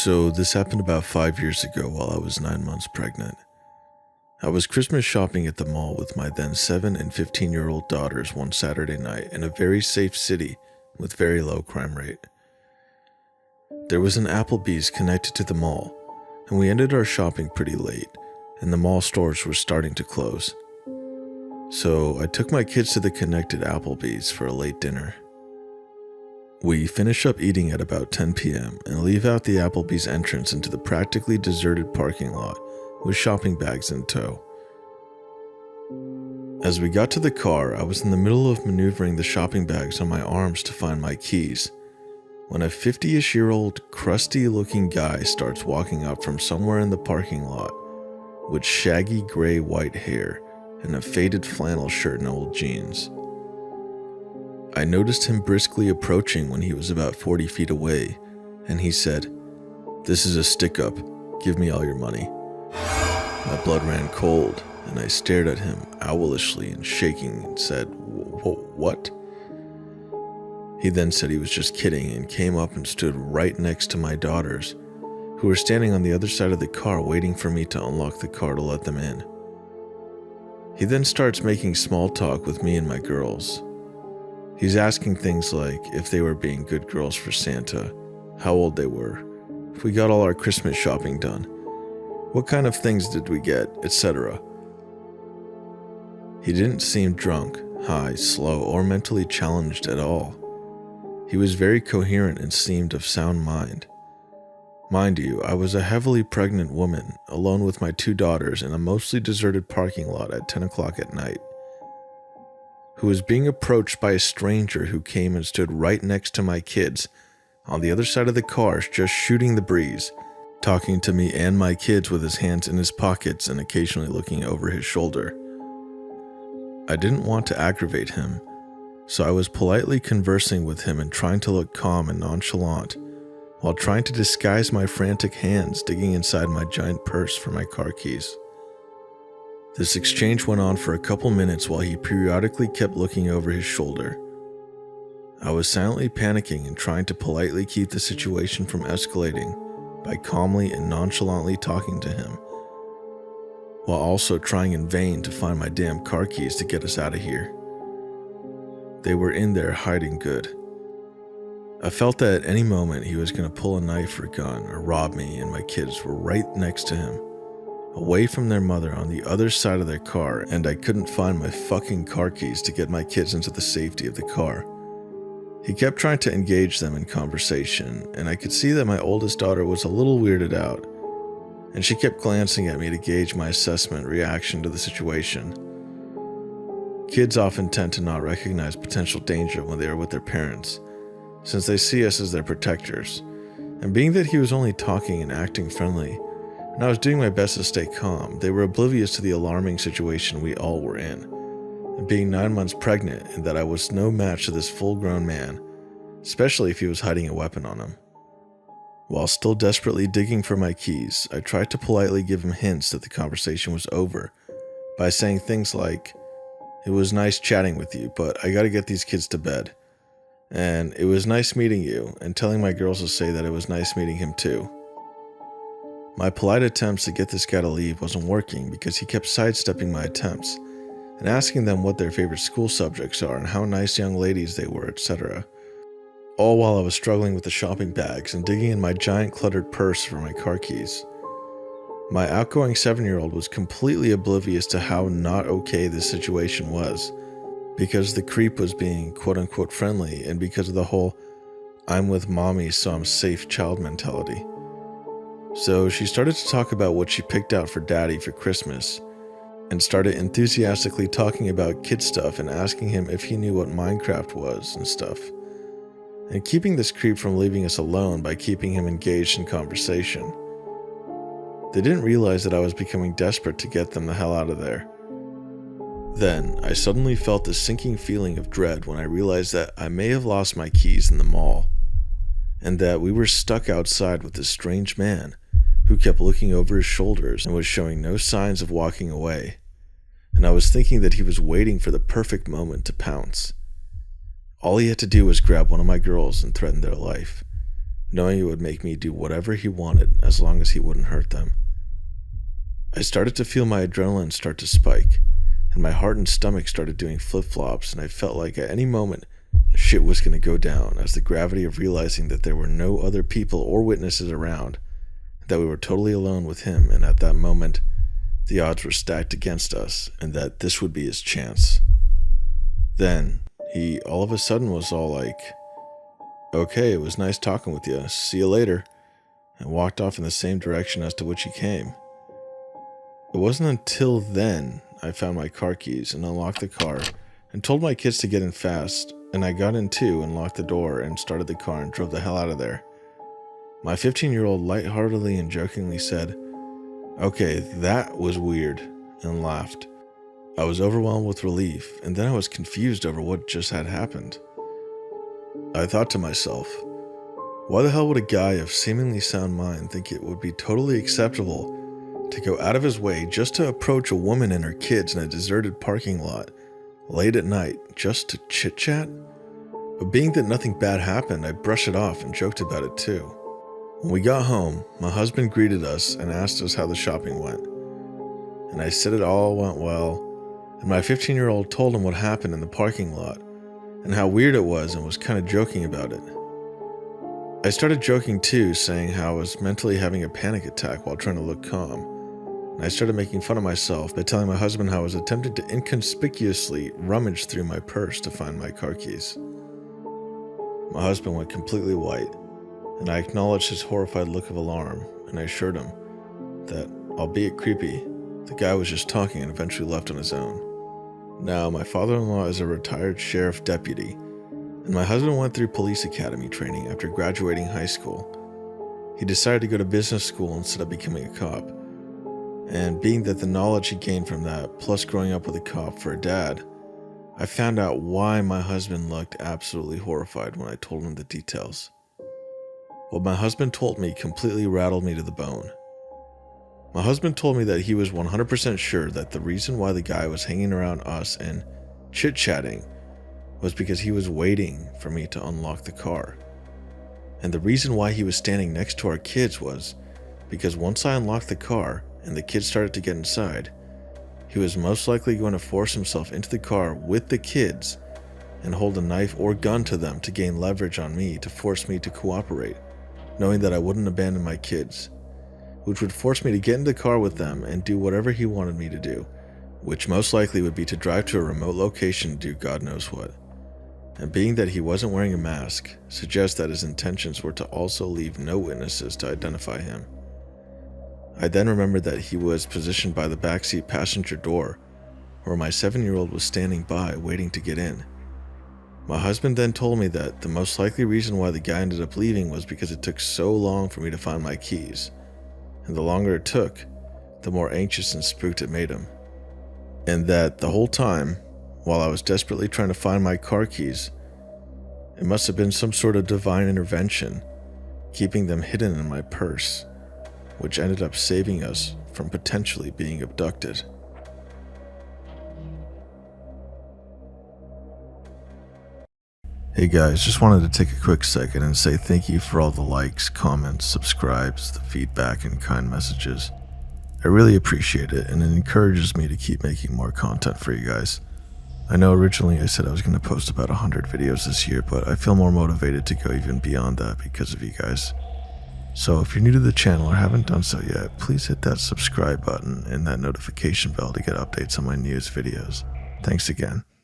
So this happened about 5 years ago while I was 9 months pregnant. I was Christmas shopping at the mall with my then 7 and 15-year-old daughters one Saturday night in a very safe city with very low crime rate. There was an Applebee's connected to the mall, and we ended our shopping pretty late, and the mall stores were starting to close. So I took my kids to the connected Applebee's for a late dinner. We finish up eating at about 10 p.m. and leave out the Applebee's entrance into the practically deserted parking lot with shopping bags in tow. As we got to the car, I was in the middle of maneuvering the shopping bags on my arms to find my keys, when a 50-ish-year-old crusty-looking guy starts walking up from somewhere in the parking lot with shaggy gray-white hair and a faded flannel shirt and old jeans. I noticed him briskly approaching when he was about 40 feet away, and he said, "This is a stick-up. Give me all your money." My blood ran cold, and I stared at him owlishly and shaking and said, "What?" He then said he was just kidding and came up and stood right next to my daughters, who were standing on the other side of the car waiting for me to unlock the car to let them in. He then starts making small talk with me and my girls. He's asking things like if they were being good girls for Santa, how old they were, if we got all our Christmas shopping done, what kind of things did we get, etc. He didn't seem drunk, high, slow, or mentally challenged at all. He was very coherent and seemed of sound mind. Mind you, I was a heavily pregnant woman, alone with my 2 daughters in a mostly deserted parking lot at 10 o'clock at night, who was being approached by a stranger who came and stood right next to my kids on the other side of the car, just shooting the breeze, talking to me and my kids with his hands in his pockets and occasionally looking over his shoulder. I didn't want to aggravate him, so I was politely conversing with him and trying to look calm and nonchalant, while trying to disguise my frantic hands digging inside my giant purse for my car keys. This exchange went on for a couple minutes while he periodically kept looking over his shoulder. I was silently panicking and trying to politely keep the situation from escalating by calmly and nonchalantly talking to him, while also trying in vain to find my damn car keys to get us out of here. They were in there hiding good. I felt that at any moment he was going to pull a knife or gun or rob me, and my kids were right next to him, away from their mother on the other side of their car, and I couldn't find my fucking car keys to get my kids into the safety of the car. He kept trying to engage them in conversation, and I could see that my oldest daughter was a little weirded out, and she kept glancing at me to gauge my assessment reaction to the situation. Kids often tend to not recognize potential danger when they are with their parents, since they see us as their protectors, and being that he was only talking and acting friendly, and I was doing my best to stay calm, they were oblivious to the alarming situation we all were in, and being 9 months pregnant, and that I was no match to this full-grown man, especially if he was hiding a weapon on him. While still desperately digging for my keys, I tried to politely give him hints that the conversation was over by saying things like, "It was nice chatting with you, but I gotta get these kids to bed," and "It was nice meeting you," and telling my girls to say that it was nice meeting him too. My polite attempts to get this guy to leave wasn't working because he kept sidestepping my attempts and asking them what their favorite school subjects are and how nice young ladies they were, etc. All while I was struggling with the shopping bags and digging in my giant cluttered purse for my car keys. My outgoing 7-year-old was completely oblivious to how not okay this situation was, because the creep was being quote-unquote friendly and because of the whole "I'm with mommy so I'm safe" child mentality. So she started to talk about what she picked out for daddy for Christmas, and started enthusiastically talking about kid stuff and asking him if he knew what Minecraft was and stuff, and keeping this creep from leaving us alone by keeping him engaged in conversation. They didn't realize that I was becoming desperate to get them the hell out of there. Then, I suddenly felt this sinking feeling of dread when I realized that I may have lost my keys in the mall, and that we were stuck outside with this strange man who kept looking over his shoulders and was showing no signs of walking away, and I was thinking that he was waiting for the perfect moment to pounce. All he had to do was grab one of my girls and threaten their life. knowing it would make me do whatever he wanted as long as he wouldn't hurt them. I started to feel my adrenaline start to spike, and my heart and stomach started doing flip-flops, and I felt like at any moment shit was going to go down as the gravity of realizing that there were no other people or witnesses around, that we were totally alone with him, and at that moment the odds were stacked against us and that this would be his chance. Then he all of a sudden was all like, "Okay, it was nice talking with you. See you later," and walked off in the same direction as to which he came. It wasn't until then I found my car keys and unlocked the car and told my kids to get in fast, and I got in too and locked the door and started the car and drove the hell out of there. My 15-year-old lightheartedly and jokingly said, "Okay, that was weird," and laughed. I was overwhelmed with relief, and then I was confused over what just had happened. I thought to myself, why the hell would a guy of seemingly sound mind think it would be totally acceptable to go out of his way just to approach a woman and her kids in a deserted parking lot late at night just to chit-chat? But being that nothing bad happened, I brushed it off and joked about it too. When we got home, my husband greeted us and asked us how the shopping went. And I said it all went well, and my 15-year-old told him what happened in the parking lot and how weird it was and was kind of joking about it. I started joking too, saying how I was mentally having a panic attack while trying to look calm. And I started making fun of myself by telling my husband how I was attempting to inconspicuously rummage through my purse to find my car keys. My husband went completely white, and I acknowledged his horrified look of alarm, and I assured him that, albeit creepy, the guy was just talking and eventually left on his own. Now, my father-in-law is a retired sheriff deputy, and my husband went through police academy training after graduating high school. He decided to go to business school instead of becoming a cop, and being that the knowledge he gained from that, plus growing up with a cop for a dad, I found out why my husband looked absolutely horrified when I told him the details. What my husband told me completely rattled me to the bone. My husband told me that he was 100% sure that the reason why the guy was hanging around us and chit-chatting was because he was waiting for me to unlock the car. And the reason why he was standing next to our kids was because once I unlocked the car and the kids started to get inside, he was most likely going to force himself into the car with the kids and hold a knife or gun to them to gain leverage on me to force me to cooperate, knowing that I wouldn't abandon my kids, which would force me to get in the car with them and do whatever he wanted me to do, which most likely would be to drive to a remote location and do God knows what. And being that he wasn't wearing a mask suggests that his intentions were to also leave no witnesses to identify him. I then remembered that he was positioned by the backseat passenger door, where my 7-year-old was standing by waiting to get in. My husband then told me that the most likely reason why the guy ended up leaving was because it took so long for me to find my keys, and the longer it took, the more anxious and spooked it made him. And that the whole time, while I was desperately trying to find my car keys, it must have been some sort of divine intervention, keeping them hidden in my purse, which ended up saving us from potentially being abducted. Hey guys, just wanted to take a quick second and say thank you for all the likes, comments, subscribes, the feedback, and kind messages. I really appreciate it, and it encourages me to keep making more content for you guys. I know originally I said I was going to post about 100 videos this year, but I feel more motivated to go even beyond that because of you guys. So if you're new to the channel or haven't done so yet, please hit that subscribe button and that notification bell to get updates on my newest videos. Thanks again.